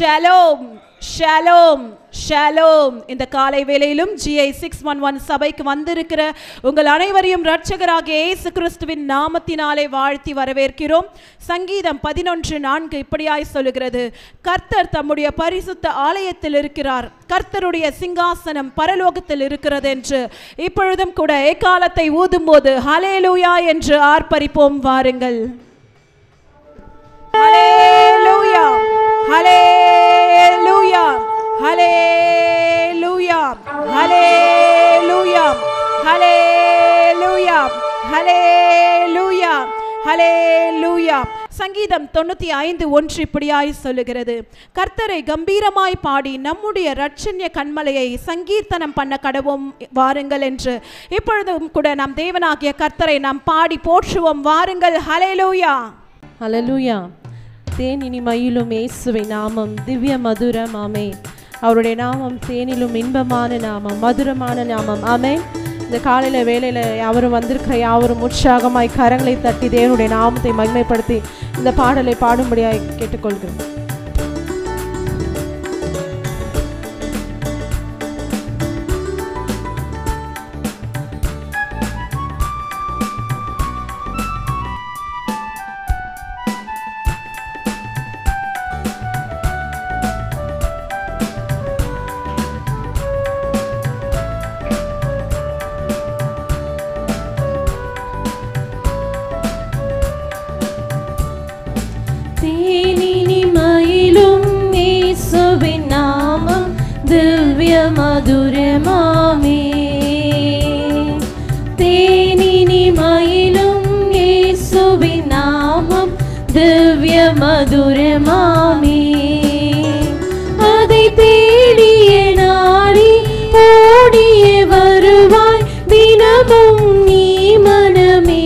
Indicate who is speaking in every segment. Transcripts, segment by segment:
Speaker 1: Shalom Shalom Shalom. இந்த காலை வேளையிலும் GI 611 சபைக்கு வந்திருக்கிற உங்கள் அனைவரையும் இரட்சகராகிய இயேசு கிறிஸ்துவின் நாமத்தினாலே வாழ்த்தி வரவேற்கிறோம். சங்கீதம் 11:4 இப்படியாய் சொல்லுகிறது, கர்த்தர் தம்முடைய பரிசுத்த ஆலயத்தில் இருக்கிறார், கர்த்தருடைய சிங்காசனம் பரலோகத்தில் இருக்கிறது என்று. இப்பொழுதும் கூட எக்காலத்தை ஊதும் போது ஹல்லேலூயா என்று ஆர்ப்பரிப்போம் வாருங்கள். ஹல்லேலூயா ஹல்லேலூயா ஹல்லேலூயா ஹல்லேலூயா ஹல்லேலூயா ஹல்லேலூயா ஹல்லேலூயா. சங்கீதம் 95:1 இப்படியாய் சொல்லுகிறது, கர்த்தரை கம்பீரமாய் பாடி நம்முடைய இரட்சண்ய கண்மலையை சங்கீர்த்தனம் பண்ண கடவோம் வாருங்கள் என்று. இப்பொழுதும் கூட நம் தேவனாகிய கர்த்தரை நாம் பாடி போற்றுவோம் வாருங்கள். ஹல்லேலூயா
Speaker 2: ஹல்லேலூயா. தேனினி மயிலும் இயேசுவின் நாமம் திவ்ய மதுரம். ஆமென். அவருடைய நாமம் தேனிலும் இன்பமான நாமம், மதுரமான நாமம். ஆமென். இந்த காலையில் வேளையில் யாவரும் வந்திருக்கிற யாவரும் உற்சாகமாய் கரங்களை தட்டி தேவனுடைய நாமத்தை மகிமைப்படுத்தி இந்த பாடலை பாடும்படியாய் கேட்டுக்கொள்கிறேன். திவ்ய மதுரமாமே, தேனினி மயிலும் இயேசுவின் நாமம் திவ்ய மதுரமாமே. அதை தேடிய நாடி ஓடிய வருவாய் தினமும் நீ மனமே.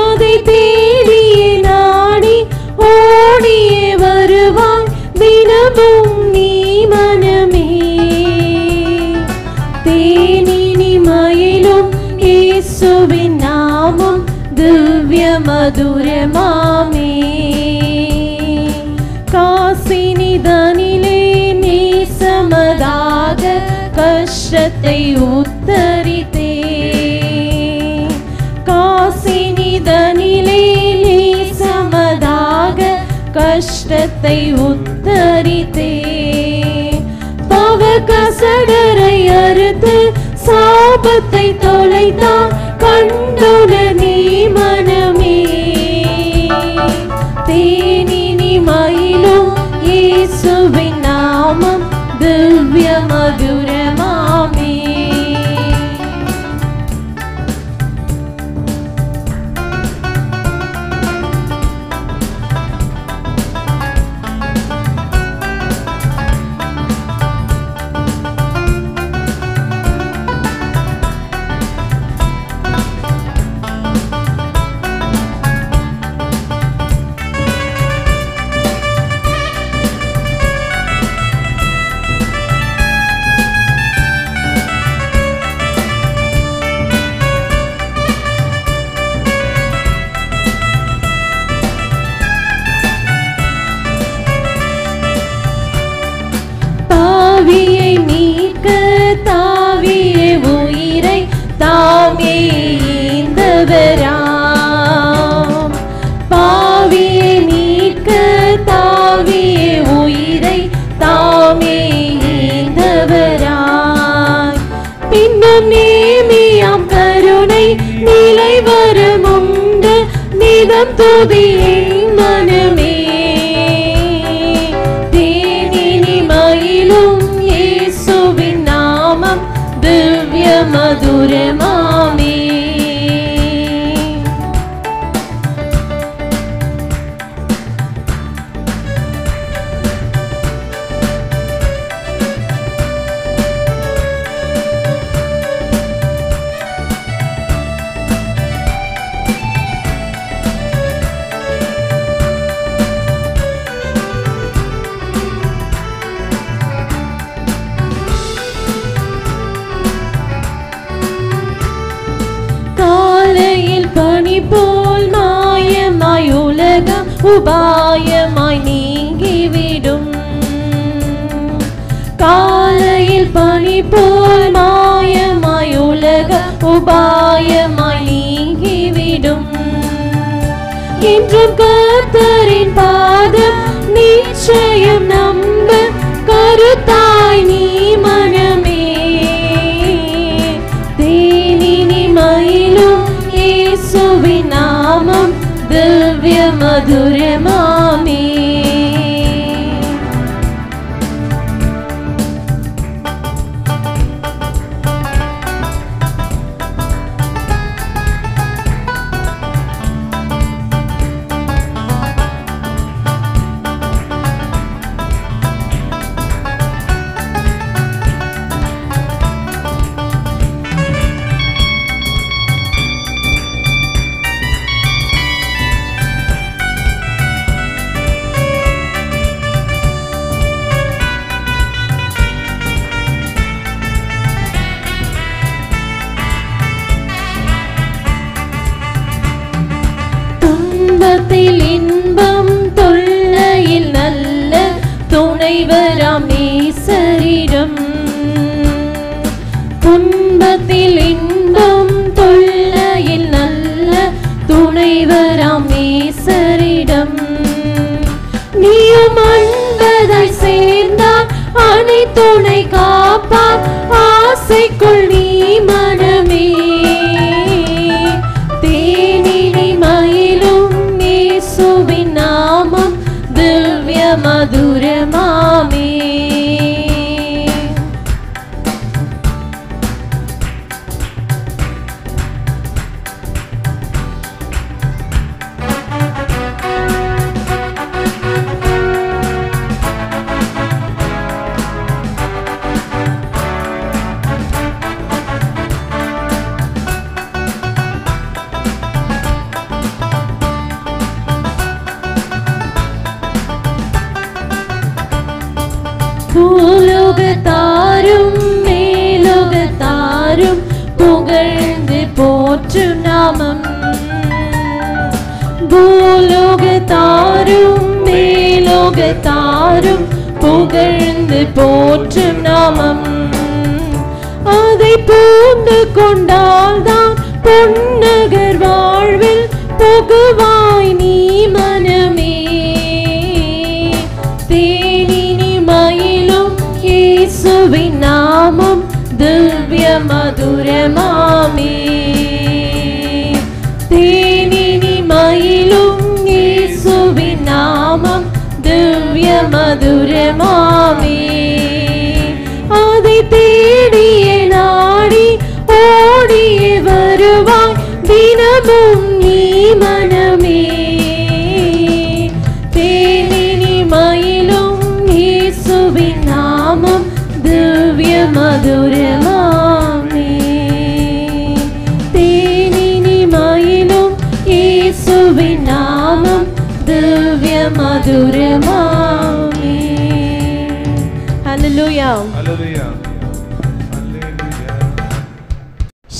Speaker 2: அதை தேடிய நாடி ஓடிய வருவாய் தினமும் நீ மனமே. தேனினி மயிலும் இயேசுவின் நாமம் திவ்ய மதுரமாமே. காசினிதனிலே நேசமதாக கஷ்டத்தை உத்தரித்தே. காசினிதனிலே நேசமதாக கஷ்டத்தை உத்தரித்தே. பாவ கசடரை அறுத்து சாபத்தை தொலைத்தான் கண்டுட நீ மனமே. தேனினி மயிலும் இயேசுவின் நாமம் திவ்ய மதுரமாமே. தாவியை மீட்க தாவிய உயிரை தாமே ஈந்தவராம். பாவியை மீட்க தாவிய உயிரை தாமே ஈந்தவராய். பின்னும் நேமியாம் கருணை நிலை வருமுண்டு நிதம் துதியை மனமே. இயேசுவின் நாமம் திவ்ய மதுரமாமே. பனி போல் மாயமாய் உலகம் உபாயமாய் நீங்கிவிடும். போல் மாயமாய் உலக உபாயமாய் நீங்கிவிடும். என்றும் கர்த்தரின் பாதம் நிச்சயம் நம்ப கருத்தாய் நீ மனமே. தேனினி மயிலும் இயேசுவின் நாமம் திவ்ய மதுரமாமே. இன்பம் தொல்லையில் நல்ல துணைவராம் நேசரிடம். துன்பத்தில் இன்பம் தொல்லையில் நல்ல துணைவராம் நேசரிடம். நீயும் அன்பதாய் சேர்ந்தால் அனைத்துணை காப்பார் ஆசைக்குள் நீ மனமே. தேனினி மயிலும் இயேசுவின் நாமம் திவ்ய மதுரமாமே. பூலோகத்தாரும் மேலோகத்தாரும் புகழ்ந்து போற்றும் நாமம். பூலோகத்தாரும் மேலோகத்தாரும் புகழ்ந்து போற்றும் நாமம். அதை பூண்டு கொண்டால்தான் பொன்னகர் வாழ்வில் புகுவாய் நீ மனமே. தேனினி மயிலும் இயேசுவின் நாமம் திவ்ய மதுரமாமே. தேனினி மயிலும் இயேசுவின் நாமம் திவ்ய மதுரமாமே. அதை தேடியே நாடி ஓடியே வருவாய் தினமும் நீ மனமே. தேனினி மயிலும் இயேசுவின் நாமம் திவ்ய மதுரமாமே. தேனினி மயிலும் இயேசுவின் நாமம் திவ்ய மதுரமாமே. Hallelujah.
Speaker 3: Hallelujah. Hallelujah.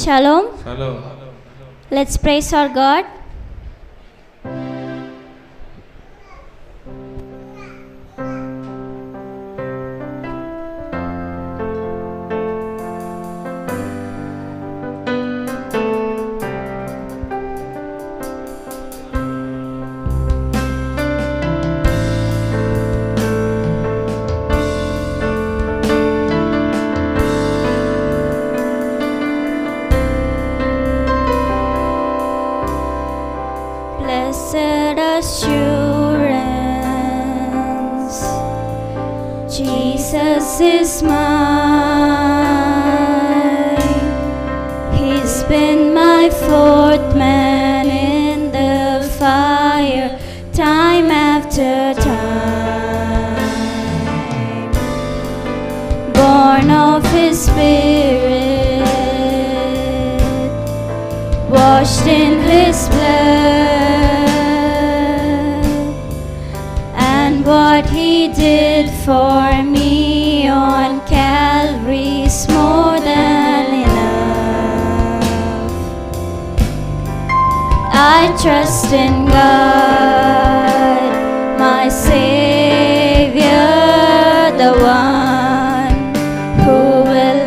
Speaker 4: Shalom.
Speaker 3: Shalom.
Speaker 4: Let's praise our God. Blessed assurance, Jesus is mine. He's been my fourth man in the fire, time after time. Born of His Spirit, washed in His blood, and what He did for me on Calvary's more than enough. I trust in God, my Savior, the one who will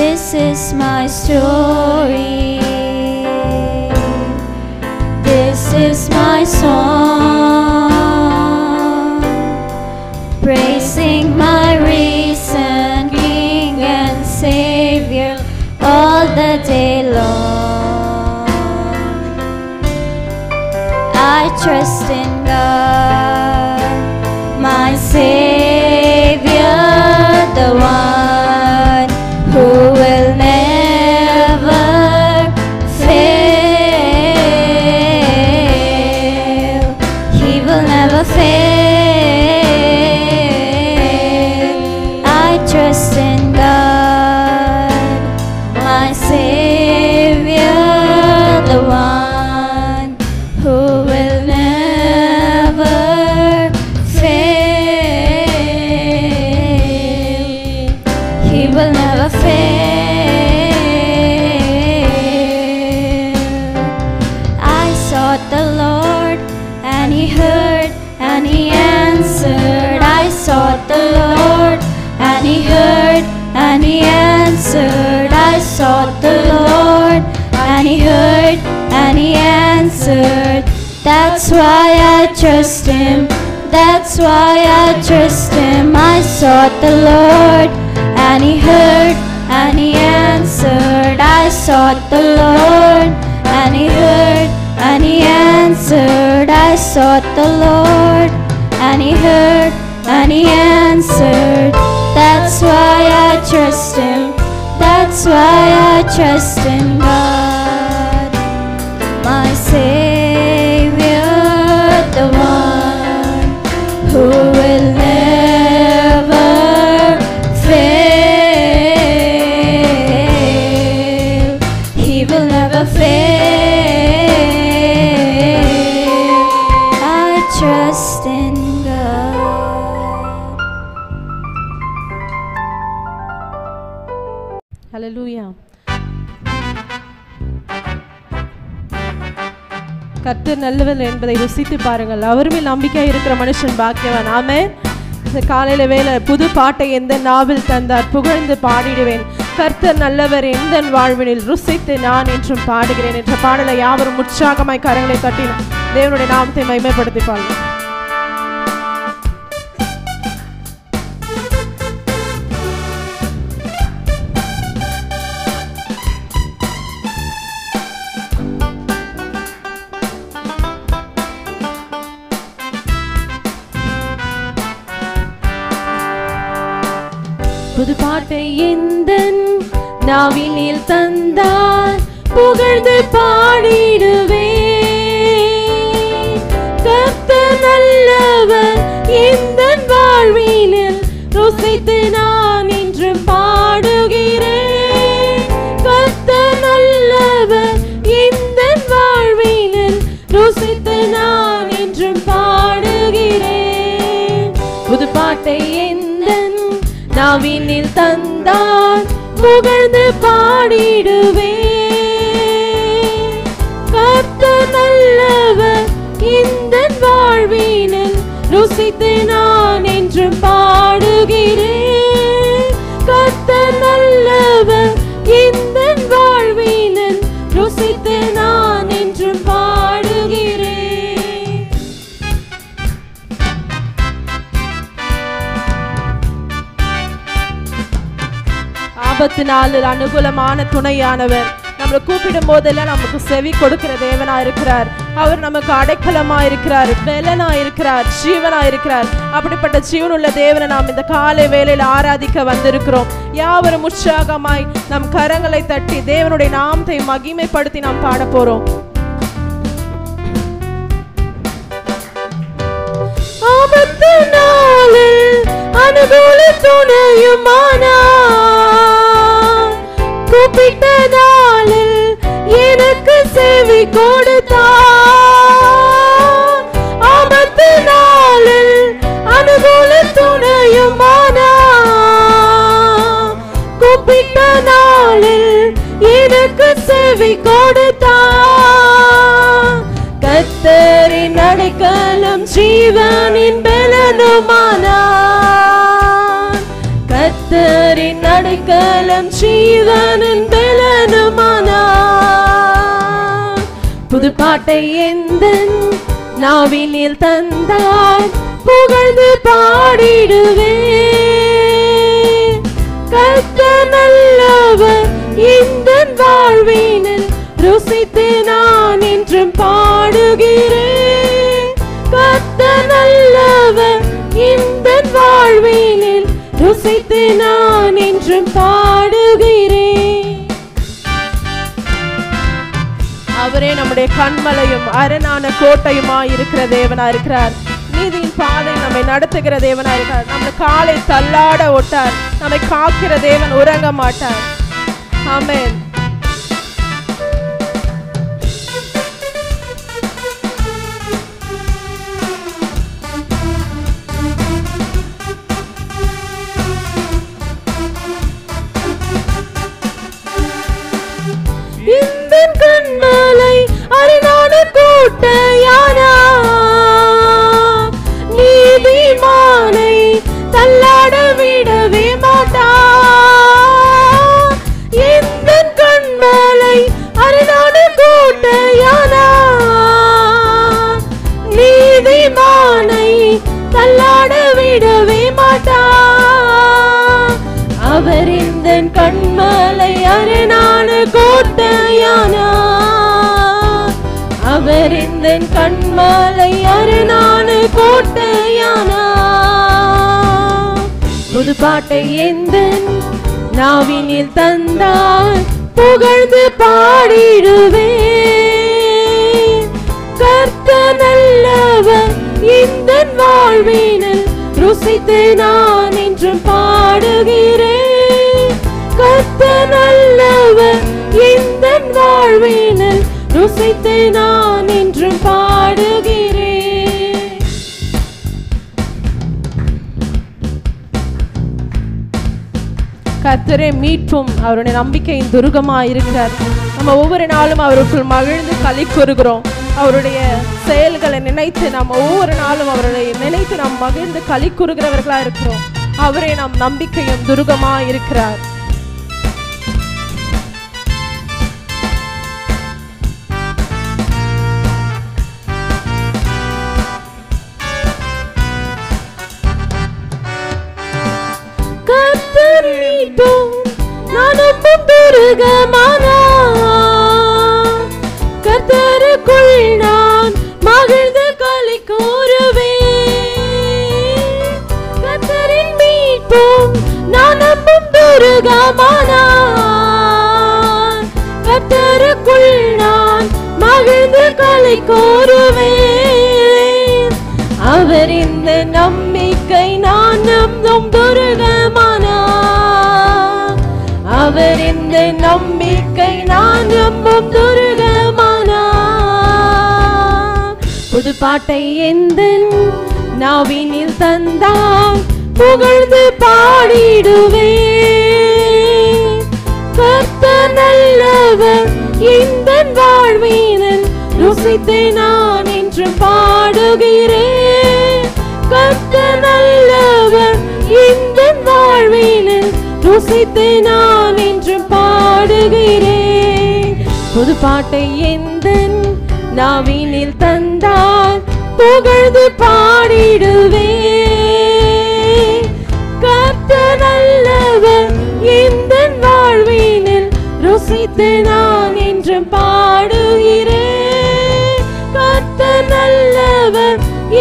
Speaker 4: This is my story. This is my song, praising my risen King and Savior all the day long. I trust in God, my Savior, the one who will never fail. He will never fail. I trust in God, my Savior, the one who will never fail. He will never fail. I sought the Lord and He heard and He answered. I sought the Lord and He heard and He answered. I sought the Lord and He heard and He answered. That's why I trust Him. That's why I trust Him. I sought the Lord and He heard and He answered. I sought the Lord and He heard and He answered. I sought the Lord and He heard and He answered. That's why I trust Him. That's why I trust in God, my Savior, the one who will never fail. He will never fail. I trust in God.
Speaker 2: Hallelujah. கர்த்தர் நல்லவர் என்பதை ருசித்து பாருங்கள். அவருமே நம்பிக்கை இருக்கிற மனுஷன் பாக்கியவான். ஆமென். இந்த காலையில வேளை புது பாட்டை எந்த நாவில் தந்தார், புகழ்ந்து பாடிடுவேன். கர்த்தர் நல்லவர் எந்த வாழ்வினில் ருசித்து நான் என்றும் பாடுகிறேன் என்ற பாடலை யாவரும் உற்சாகமாய் கரங்களை தட்டி தேவனுடைய நாமத்தை மகிமைப்படுத்தி பாருங்கள். புது பாட்டை எந்தன் நாவினில் தந்தார், புகழ்ந்து பாடிடுவேன். கர்த்தர் நல்லவர் எந்தன் வாழ்வினில் ருசித்து நான் என்றும் பாடுகிறேன். கர்த்தர் நல்லவர் எந்தன் வாழ்வினில் ருசித்து நான் என்றும் பாடுகிறேன். புது பாட்டை எந்தன் நாவினில் தந்தார், புகழ்ந்து பாடிடுவேன். கர்த்தர் நல்லவர் எந்தன் வாழ்வினில் ருசித்து நான் என்றும் பாடுகிறேன். கர்த்தர் நல்லவர் எந்தன் வாழ்வினில் ருசித்து நான் என்றும் பாடுகிறேன். ஆபத்து நாளில் அனுகூலமான துணையானவர், நம்மளை கூப்பிடும் போதெல்லாம் நமக்கு செவி கொடுக்கிற தேவனா இருக்கிறார். அவர் நமக்கு அடைக்கலமா இருக்கிறார், பலனா இருக்கிறார், ஜீவனா இருக்கிறார். அப்படிப்பட்ட ஜீவனுள்ள தேவனை நாம் இந்த காலை வேளையில் ஆராதிக்க வந்திருக்கிறோம். யாவரும் உற்சாகமாய் நம் கரங்களை தட்டி தேவனுடைய நாமத்தை மகிமைப்படுத்தி நாம் பாட போறோம். ஆபத்து நாளில் அனுகூல துணையுமானார், கூப்பிட்ட நாளில் எனக்கு செவி கொடுத்தார். ஆபத்து நாளில் அனுகூல துணையுமானார், கூப்பிட்ட நாளில் எனக்கு செவி கொடுத்தார். கர்த்தரின் அடைக்கலம் ஜீவனின் பலனுமானார், கர்த்தரின் அடைக்கலம் சகலம் ஜீவனும் பலனுமானா. புது பாட்டை எந்தன் நாவினில் தந்தார் புகழ்ந்து பாடிடுவேன். கர்த்தர் நல்லவர் எந்தன் வாழ்வினில் ருசித்து நான் என்றும் பாடுகிறேன். கர்த்தர் நல்லவர் எந்தன் வாழ்வினில் ருசித்து நான் என்றும் பாடுகிறேன். அவரே நம்முடைய கண்மலையும் அரணான கோட்டையுமாய் இருக்கிற தேவனா இருக்கிறார். நீதியின் பாதை நம்மை நடத்துகிற தேவனா இருக்கிறார். நம்ம காலை தள்ளாட ஓட்டார். நம்மை காக்கிற தேவன் உறங்க மாட்டார். ஆமென். இந்த கண்மலை அரணான கோட்டையானா. நீதிமானை தள்ளாட விடவே மாட்டா. இந்த கண்மலை அரணான கோட்டையானா. நீதிமானை தள்ளாட விடவே மாட்டா. அவர் இந்த கண்மலை அரணான கோட்டையானா. அவர் இந்த கண்மலை அரணான கோட்டையானா. புது பாட்டை எந்தன் நாவினில் தந்தார் புகழ்ந்து பாடிடுவேன். கர்த்தர் நல்லவர் எந்தன் வாழ்வினில் ருசித்து நான் என்றும் பாடுகிறேன். கர்த்தர் நல்லவர் எந்தன் வாழ்வினில் ருசித்து நான் என்றும் பாடுகிறேன். கர்த்தரே மீட்பும் அவருடைய நம்பிக்கையின் துருகமாய் இருக்கிறார். நம்ம ஒவ்வொரு நாளும் அவருக்குள் மகிழ்ந்து களி கூறுகிறோம். அவருடைய செயல்களை நினைத்து நம்ம ஒவ்வொரு நாளும் அவருடைய நினைத்து நாம் மகிழ்ந்து களி கூறுகிறவர்களா இருக்கிறோம். அவரே நம் நம்பிக்கையும் துருகமாய் இருக்கிறார். கர்த்தர் மீட்பும் நான் நம்பும் துருகமானா. கர்த்தருக்குள் நான் மகிழ்ந்து களி கூறுவேன். கர்த்தரின் மீட்பும் நான் நம்பும் துருகமானா. கர்த்தருக்குள் நான் மகிழ்ந்து களி கூறுவேன். அவர் இந்த நம்பிக்கை நான் நம்பும் துருகமானா. அவர் இந்த நம்பிக்கை நான் நம்பும் துருகமானா. புது பாட்டை எந்தன் நாவினில் தந்தார் புகழ்ந்து பாடிடுவேன். கர்த்தர் நல்லவர் எந்தன் வாழ்வினில் ருசித்து நான் என்றும் பாடுகிறேன். கர்த்தர் நல்லவர் எந்தன் வாழ்வினில் ருசித்து நான் என்றும் பாடுகிறேன். புது பாட்டை எந்தன் நாவினில் தந்தார் புகழ்ந்து பாடிடுவேன். கர்த்தர் நல்லவர் எந்தன் வாழ்வினில் ருசித்து நான் என்றும் பாடுகிறேன். கர்த்தர் நல்லவர்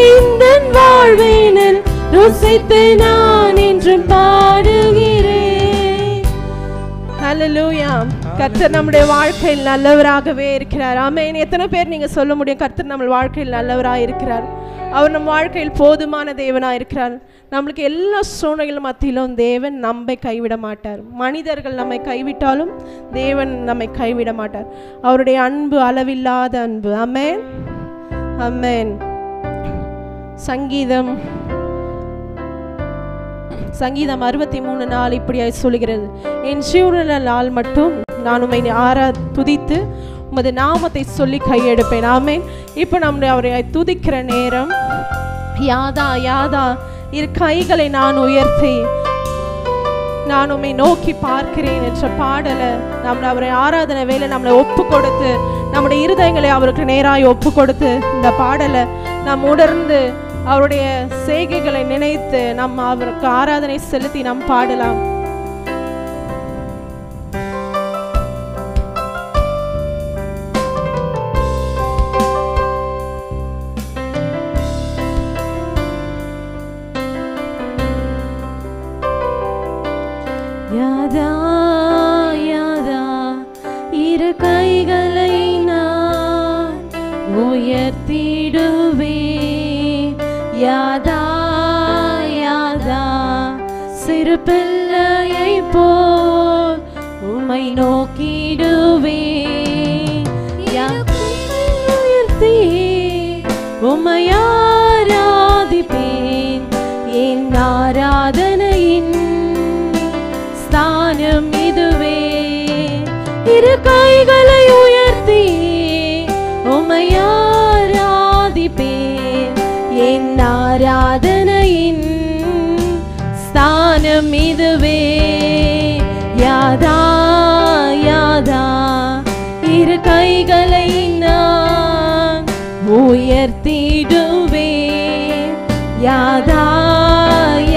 Speaker 2: எந்தன் வாழ்வினில் ருசித்து நான் என்றும் பாடுகிறேன். ஹல்லேலூயா. கர்த்தர் நம்முடைய வாழ்க்கையில் நல்லவராகவே இருக்கிறார். ஆமென். எத்தனை பேர் நீங்க சொல்ல முடியும் கர்த்தர் நம்ம வாழ்க்கையில் நல்லவராக இருக்கிறார்? அவர் நம் வாழ்க்கையில் போதுமான தேவனாக இருக்கிறார். நம்மளுக்கு எல்லா சூழ்நிலைகள் மத்தியிலும் தேவன் நம்மை கைவிட மாட்டார். மனிதர்கள் நம்மை கைவிட்டாலும் தேவன் நம்மை கைவிட மாட்டார். அவருடைய அன்பு அளவில்லாத அன்பு. ஆமென், ஆமென். சங்கீதம் 63:4 இப்படியாய் சொல்கிறது, என் ஜீவனால் மட்டும் நான் உம்மை துதித்து உமது நாமத்தை சொல்லி கையெடுப்பேன். ஆமென். இப்போ நம்முடைய அவரை துதிக்கிற நேரம். யாதா யாதா இரு கைகளை நான் உயர்த்தி நான் உம்மை நோக்கி பார்க்கிறேன் என்ற பாடலை நம்ம அவரை ஆராதனை வேலை நம்மளை ஒப்பு கொடுத்து நம்முடைய இருதயங்களை அவருக்கு நேராய் ஒப்பு கொடுத்து இந்த பாடலை நாம் உணர்ந்து அவருடைய செய்கைகளை நினைத்து நம்ம அவருக்கு ஆராதனை செலுத்தி நாம் பாடலாம். யாதா யாதா இரு கைகளை நான் உயர்த்திடுவேன். யாதா யாதா சிறு பிள்ளையை போல் உம்மை நோக்கிடுவேன். உயர்த்தி உம்மை ஆராதிப்பேன். என் ஆராதனையின் ஸ்தானம் இதுவே. இரு கைகளை உயர்த்தி உம்மை ஆராதிப்பேன். என் ஆராதனையின் ஸ்தானம் இதுவே. யாதா யாதா இரு கைகளை நான் உயர்த்திடுவேன். யாதா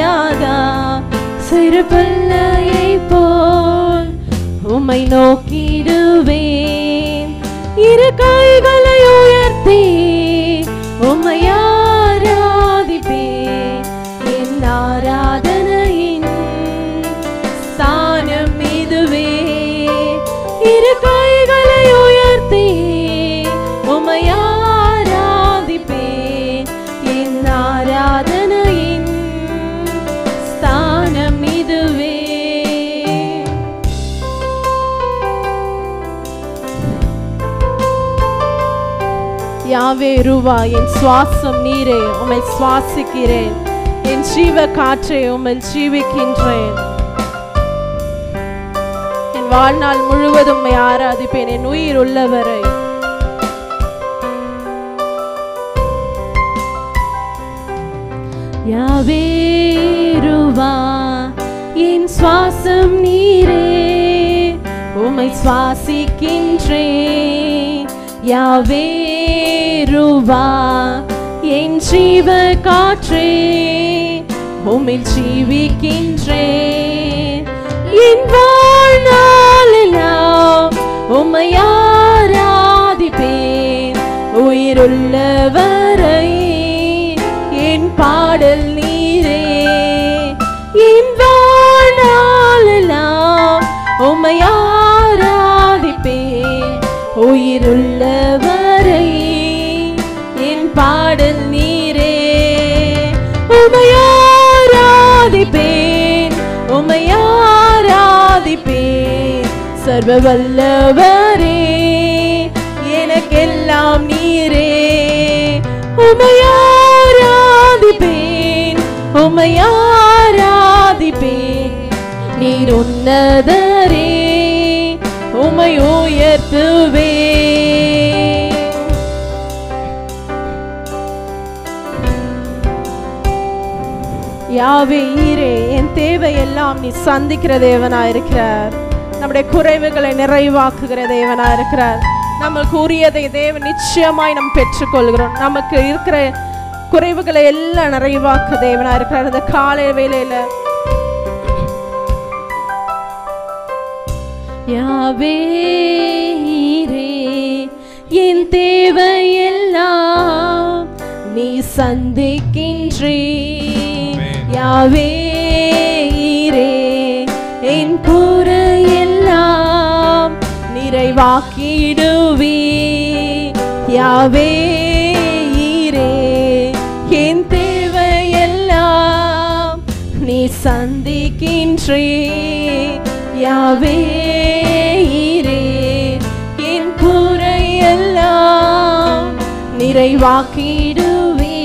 Speaker 2: யாதா சிறு பிள்ளையை போல் உம்மை நோக்கிடுவேன். இரு கைகளை உயர்த்தி உம்மை ஆராதிப்பேன். என் ஆராதனையின் ஸ்தானம் இதுவே. இரு கைகளை உயர்த்தி உம்மை ஆராதிப்பேன். என் ஆராதனையின் ஸ்தானம் இதுவே. யாவே ரூவா என் சுவாசம் நீரே, உம்மை சுவாசிக்கிறேன். என் ஜீவ காற்றை உம்மை ஜீவிக்கின்றேன். என் வாழ்நாள் முழுவதும் உம்மை ஆராதிப்பேன் என் உயிர் உள்ளவரை. யாவே ரூவா என் சுவாசம் நீரே, உம்மை சுவாசிக்கின்றேன். யாவே ரூவா என் ஜீவ காற்றே, உம்மில் ஜீவிக்கின்றேன். என் வாழ்நாளெல்லாம் உம்மை ஆராதிப்பேன். உயிருள்ளவரை என் பாடல் நீரே. என் வாழ்நாளெல்லாம் உம்மை ஆராதிப்பேன். உயிருள்ளவரை என் பாடல் நீரே. உம்மை ஆராதிப்பேன், உம்மை ஆராதிப்பேன். சர்வ வல்லவரே எனக்கெல்லாம் நீரே. உம்மை ஆராதிப்பேன், உம்மை ஆராதிப்பேன். நீர் உன்னதரே, உம்மை உயர்த்துவேன். யாவே ஈரே என் தேவையெல்லாம் நீ சந்திக்கிற தேவனா இருக்கிறார். நம்முடைய குறைவுகளை நிறைவாக்குகிற தேவனா இருக்கிறார். நமக்கு உரியதை தேவன் நிச்சயமாய் நாம் பெற்றுக்கொள்கிறோம். நமக்கு இருக்கிற குறைவுகளை எல்லாம் நிறைவாக்க தேவனா இருக்கிறார். இந்த காலை வேளையில யாவே ஈரே என் தேவையெல்லாம் நீ சந்திக்கின்றேன். யாவே ஈரே என் குறையெல்லாம் நிறைவாக்கிடுவே. யாவே ஈரே என் தேவையெல்லாம் நீ சந்திக்கின்றேன். யாவே ஈரே என் குறையெல்லாம் நிறைவாக்கிடுவே.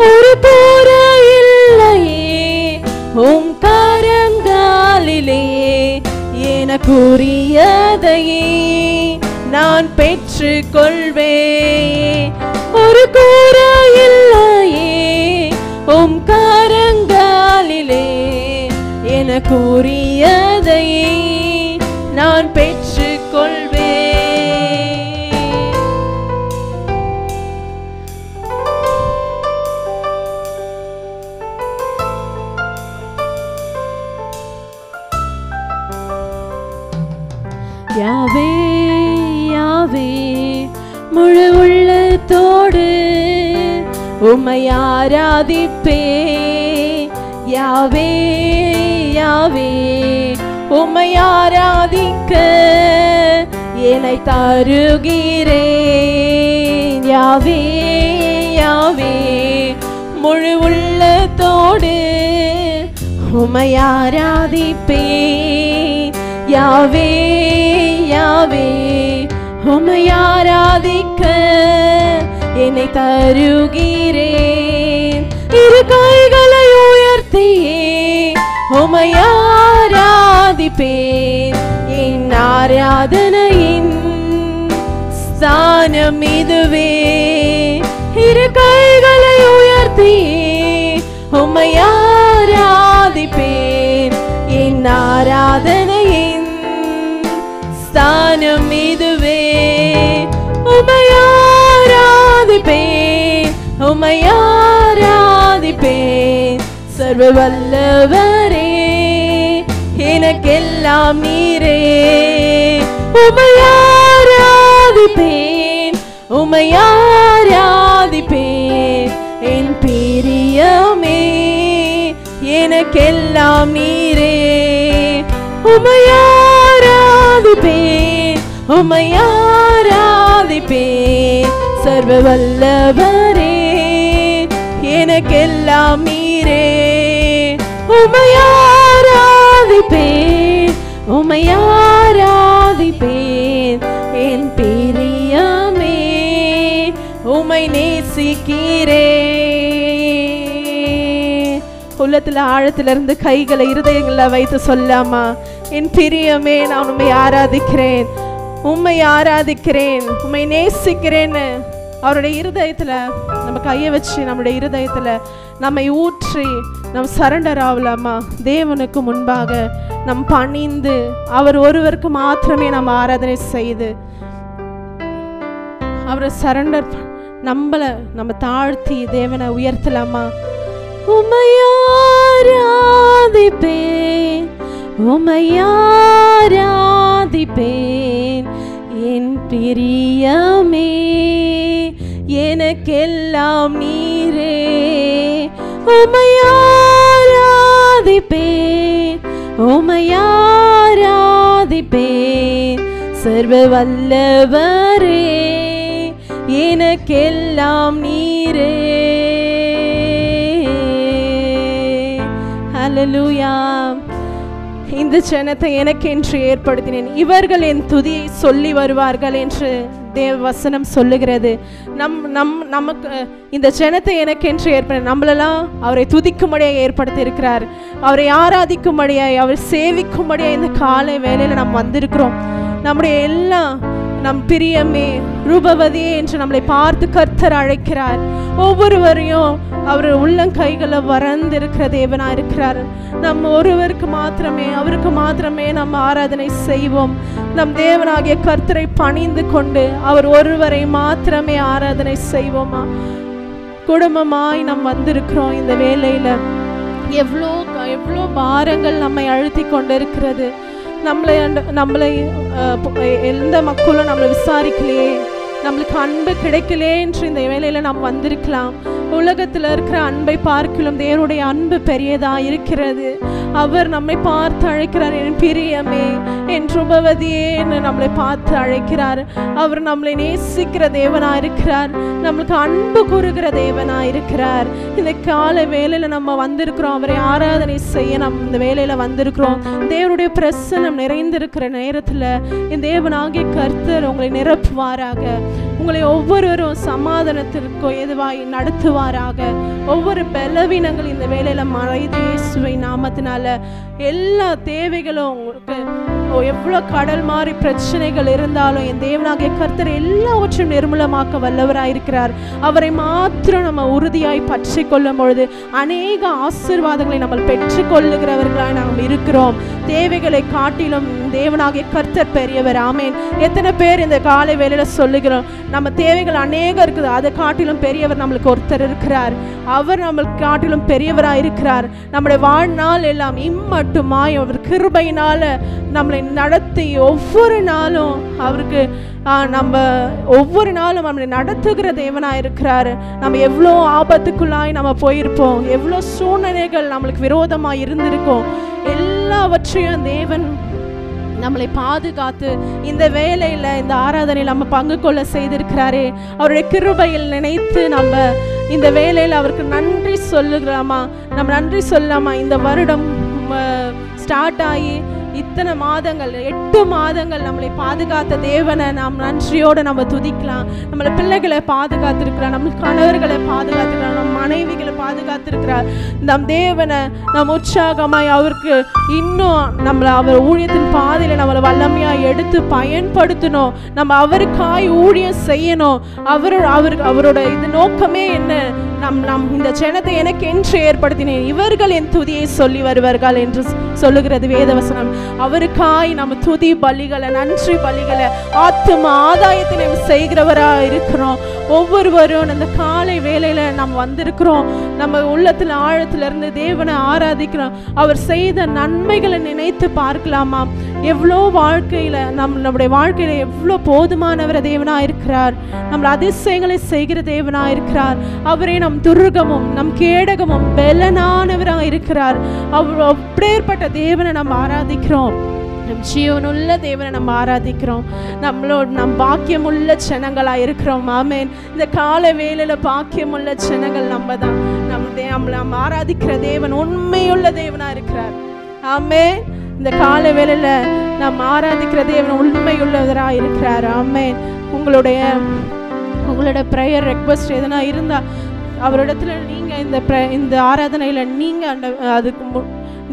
Speaker 2: ஒரு குறை இல்லையே உம் கரங்களிலே, எனக்குரியதையே நான் பெற்றுக்கொள்வேன். ஒரு குறை இல்லையே உம் கரங்களிலே, எனக்குரியதை நான் பெற்றுக்கொள்வேன். யாவே யாவே முழு உள்ளத்தோடு உம்மை ஆராதிப்பேன். யாவே யாவே உம்மை ஆராதிக்க என்னை தருகிறேன். யாவே யாவே முழு உள்ளத்தோடு உம்மை ஆராதிப்பேன். யாவே யாவே உம்மை ஆராதிக்க என்னை தருகிறேன். இரு கைகளை உயர்த்தியே உம்மை ஆராதிப்பேன். என் ஆராதனையின் ஸ்தானம் இதுவே. இரு கைகளை உயர்த்தியே உம்மை ஆராதிப்பேன். என் ஆராதனையின் ஸ்தானம் இதுவே. உம்மை ஆராதிப்பேன், உம்மை ஆராதிப்பேன். சர்வ வல்லவரே எனக்கெல்லாம் நீரே. உம்மை ஆராதிப்பேன், உம்மை ஆராதிப்பேன். என் பிரியமே எனக்கெல்லாம் நீரே. உம்மை ஆராதிப்பேன், உம்மை ஆராதிப்பேன். சர்வ வல்லவரே எனக்கெல்லாம் நீரே. உம்மை ஆராதிப்பேன், உம்மை ஆராதிப்பேன். என் பிரியமே உம்மை நேசிக்கிறேன். உள்ளத்துல ஆழத்திலிருந்து கைகளை இருதயங்களை வைத்து சொல்லாமா, என் பிரியமே நான் உம்மை ஆராதிக்கிறேன், உம்மை ஆராதிக்கிறேன், உம்மை நேசிக்கிறேன்னு அவருடைய இருதயத்துல நம்ம கையை வச்சு நம்முடைய இருதயத்துல நம்மை ஊற்றி நம் சரண்டர் ஆகலாமா. தேவனுக்கு முன்பாக நம் பணிந்து அவர் ஒருவருக்கு மாத்திரமே நம்ம ஆராதனை செய்து அவரை சரண்டர் நம்ம தாழ்த்தி தேவனை உயர்த்தலாமா. உம்மை ஆராதிப்பேன், உம்மை ஆராதிப்பேன். என் பிரியமே எனக்கெல்லாம் நீரே. உம்மை ஆராதிப்பேன், உம்மை ஆராதிப்பேன். சர்வ வல்லவரே எனக்கெல்லாம் நீரே. ஹல்லேலூயா. இந்த ஜனத்தை எனக்கென்று ஏற்படுத்தினேன், இவர்கள் என் துதியை சொல்லி வருவார்கள் என்று தேவ வசனம் சொல்லுகிறது. நமக்கு இந்த ஜனத்தை எனக்கென்று ஏற்பட நம்மளெல்லாம் அவரை துதிக்கும்படியாக ஏற்படுத்தி இருக்கிறார். அவரை ஆராதிக்கும்படியாய், அவரை சேவிக்கும்படியாக இந்த காலை வேளையில் நாம் வந்திருக்கிறோம். நம்முடைய எல்லாம் நம் பிரியமே ரூபவதியே என்று நம்மளை பார்த்து கர்த்தர் அழைக்கிறார். ஒவ்வொருவரையும் அவர் உள்ளங்கைகளை வறந்திருக்கிற தேவனா இருக்கிறார். நம்ம ஒருவருக்கு மாத்திரமே, அவருக்கு மாத்திரமே நம்ம ஆராதனை செய்வோம். நம் தேவனாகிய கர்த்தரை பணிந்து கொண்டு அவர் ஒருவரை மாத்திரமே ஆராதனை செய்வோமா. குடும்பமாய் நாம் வந்திருக்கிறோம். இந்த வேளையில எவ்வளோ பாரங்கள் நம்மை அழுத்தி கொண்டிருக்கிறது. நம்மளை எந்த மக்களும் நம்மளை விசாரிக்கலையே, நம்மளுக்கு அன்பு கிடைக்கலே என்று இந்த வேளையில் நாம் வந்திருக்கலாம். உலகத்தில் இருக்கிற அன்பை பார்க்கலும் தேவனுடைய அன்பு பெரியதா இருக்கிறது. அவர் நம்மை பார்த்து அழைக்கிறார், என் பிரியமே, என் ரூபவதியே என்று நம்மளை பார்த்து அழைக்கிறார். அவர் நம்மளை நேசிக்கிற தேவனா இருக்கிறார், நம்மளுக்கு அன்பு கூறுகிற தேவனா இருக்கிறார். இந்த கால வேளையில் நம்ம வந்திருக்கிறோம், அவரை ஆராதனை செய்ய நம்ம இந்த வேளையில் வந்திருக்கிறோம். தேவனுடைய பிரசன்னம் நிறைந்திருக்கிற நேரத்தில் இந்த தேவனாகிய கர்த்தர் உங்களை நிரப்புவாராக. உங்களை ஒவ்வொருவரும் சமாதானத்திற்கோ எதுவாய் நடத்துவாராக. ஒவ்வொரு பலவீனங்கள் இந்த வேளையில மறைந்து இயேசுவை நாமத்தினால எல்லா தேவைகளும் உங்களுக்கு எவ்வளோ கடல் மாதிரி பிரச்சனைகள் இருந்தாலும் என் தேவனாகிய கர்த்தர் எல்லாவற்றையும் நிர்மூலமாக்க வல்லவராயிருக்கிறார். அவரை மாத்திரம் நம்ம உறுதியாய் பற்றி கொள்ளும் பொழுது அநேக ஆசீர்வாதங்களை நம்ம பெற்றுக்கொள்ளுகிறவர்களாய் நாம் இருக்கிறோம். தேவைகளை காட்டிலும் தேவனாகிய கர்த்தர் பெரியவர். ஆமேன். எத்தனை பேர் இந்த காலை வேளையில சொல்லுகிறோம், நம்ம தேவைகள் அநேகம் இருக்குது, அதை காட்டிலும் பெரியவர் நம்மளுக்கு ஒருத்தர் இருக்கிறார். அவர் நம்மளுக்கு காட்டிலும் பெரியவராக இருக்கிறார். நம்முடைய வாழ்நாள் எல்லாம் இம்மட்டுமாய் அவர் கிருபையினால நம்மளை நடத்தி ஒவ்வொரு நாளும் அவருக்கு நம்ம ஒவ்வொரு நாளும் நம்மளை நடத்துகிற தேவனாக இருக்கிறாரு. நம்ம எவ்வளோ ஆபத்துக்குள்ளாய் நம்ம போயிருப்போம், எவ்வளோ சூழ்நிலைகள் நம்மளுக்கு விரோதமாக இருந்திருக்கோம், எல்லாவற்றையும் தேவன் நம்மளை பாதுகாத்து இந்த வேலையில் இந்த ஆராதனையில் நம்ம பங்கு கொள்ள செய்திருக்கிறாரே. அவருடைய கிருபையில் நினைத்து நம்ம இந்த வேலையில் அவருக்கு நன்றி சொல்லுகிறோமா? நம்ம நன்றி சொல்லாமா? இந்த வருடம் ஸ்டார்ட் ஆகி இத்தனை மாதங்கள் 8 மாதங்கள் நம்மளை பாதுகாத்த தேவனை நாம் நன்றியோடு நம்ம துதிக்கலாம். நம்மளை பிள்ளைகளை பாதுகாத்திருக்கிறார், நம்ம கணவர்களை பாதுகாத்திருக்கிறார், நம்ம மனைவிகளை பாதுகாத்திருக்கிறார். நம் தேவனை நம்ம உற்சாகமாய் அவருக்கு இன்னும் நம்மளை அவர் ஊழியத்தின் பாதையில் நம்மளை வல்லமையாக எடுத்து பயன்படுத்தணும். நம்ம அவருக்காய் ஊழியம் செய்யணும். அவரோட இது நோக்கமே என்ன? நம் இந்த ஜனத்தை எனக்கு என்று ஏற்படுத்தினேன், இவர்கள் என் துதியை சொல்லி வருவார்கள் என்று சொல்லுகிறது வேதவசனம். அவருக்காய் நம்ம துதி பலிகளை, நன்றி பலிகளை, ஆத்தும ஆதாயத்தை நம்ம செய்கிறவராக இருக்கிறோம். ஒவ்வொருவரும் அந்த காலை வேளையில நம்ம வந்திருக்கிறோம். நம்ம உள்ளத்தில் ஆழத்திலிருந்து தேவனை ஆராதிக்கிறோம். அவர் செய்த நன்மைகளை நினைத்து பார்க்கலாமா? எவ்வளோ வாழ்க்கையில நம்மளுடைய வாழ்க்கையில எவ்வளோ போதுமானவர் தேவனா இருக்கிறார். நம்ம அதிசயங்களை செய்கிற தேவனா இருக்கிறார். அவரே நம் துர்கமும் நம் கேடகமும் பலனானவராக இருக்கிறார். அவர் அப்பேற்பட்ட தேவனை நம்ம ஆராதிக்கிறோம். நம் ஜீவனுள்ள தேவனை நம்ம ஆராதிக்கிறோம். நம் பாக்கியமுள்ள ஜனங்களா இருக்கிறோம். ஆமேன். இந்த கால வேளையில பாக்கியமுள்ள ஜனங்கள் நம்ம தான். நம்ம ஆராதிக்கிற தேவன் உண்மையுள்ள தேவனா இருக்கிறார். ஆமேன். இந்த கால வேளையில நம்ம ஆராதிக்கிற தேவன் உண்மையுள்ளவராக இருக்கிறார். ஆமேன். உங்களோட ப்ரேயர் ரெக்வெஸ்ட் எதனா இருந்தா அவரிடத்துல நீங்க இந்த ஆராதனையில நீங்க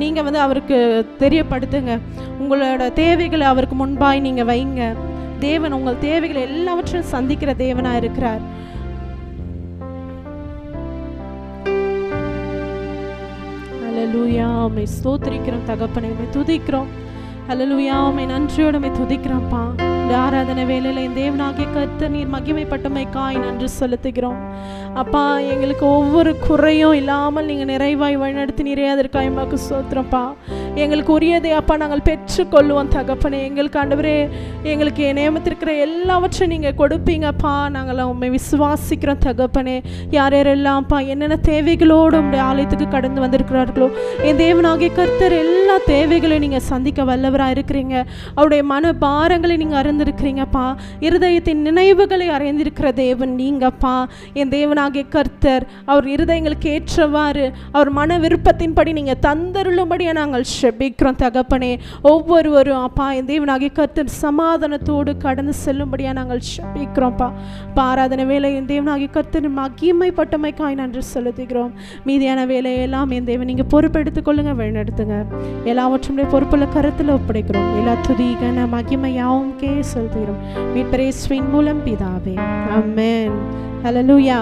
Speaker 2: நீங்க அவருக்கு தெரியப்படுத்துங்க. உங்களோட தேவைகளை அவருக்கு முன்பாய் நீங்க வைங்க. தேவன் உங்கள் தேவைகளை எல்லாவற்றையும் சந்திக்கிற தேவனா இருக்கிறார். ஹல்லேலூயா. உம்மை ஸ்தோத்திரிக்கிறோம் தகப்பனே, உம்மை துதிக்கிறோம். ஹல்லேலூயா. உம்மை நன்றியோடு உம்மை துதிக்கிறோம்ப்பா. இந்த ஆராதனை வேளையில என் தேவனாகிய கர்த்தர் நீர் மகிமைப்பட்டமைக்காய் நன்றி செலுத்துகிறோம். அப்பா, எங்களுக்கு ஒவ்வொரு குறையும் இல்லாமல் நீங்கள் நிறைவாய் வழிநடத்தினீரே, அதற்காக எமக்கு ஸ்தோத்திரம்ப்பா. எங்களுக்கு உரியதை அப்பா நாங்கள் பெற்றுக்கொள்ளுவோம் தகப்பனே. எங்களுக்கு ஆண்டவரே, எங்களுக்கு நியமித்திருக்கிற எல்லாவற்றையும் நீங்கள் கொடுப்பீங்கப்பா. நாங்கள் உண்மை விசுவாசிக்கிறோம் தகப்பனே. யார் யாரெல்லாம்ப்பா என்னென்ன தேவைகளோடு உங்களுடைய ஆலயத்துக்கு கடந்து வந்திருக்கிறார்களோ, என் தேவனாகிய கர்த்தர் எல்லா தேவைகளையும் நீங்கள் சந்திக்க வல்லவராக இருக்கிறீங்க. அவருடைய மன பாரங்களை நீங்கள் அறிந்திருக்கிறீங்கப்பா. இருதயத்தின் நினைவுகளை அறிந்திருக்கிற தேவன் நீங்கப்பா. என் தேவனாகிய கர்த்தர் அவர் இருதயங்களுக்கு ஏற்றவாறு அவர் மன விருப்பத்தின்படி நீங்கள் தந்தருளும்படியாக நாங்கள் செபிக்கிறோம் தகப்பனே. ஒவ்வொருவரும் அப்பா என் தேவனாகிய கர்த்தர் சமாதானத்தோடு கடந்து செல்லும்படியாக நாங்கள் செபிக்கிறோம்ப்பா. ஆராதனை வேலை என் தேவனாகிய கர்த்தர் மகிமைப்பட்டமைக்காய் நன்றி செலுத்துகிறோம். மீதியான வேலையெல்லாம் என் தேவன் நீங்கள் பொறுப்பெடுத்துக் கொள்ளுங்க, வழிநடத்துங்க. எல்லாவற்றுடைய பொறுப்புள்ள கருத்தில் ஒப்படைக்கிறோம். எல்லா துதிகன மகிமையாவும் செலுத்துகிறோம் மீட்பரேசுவின் மூலம் பிதாவே. ஆமென். ஹல்லேலூயா.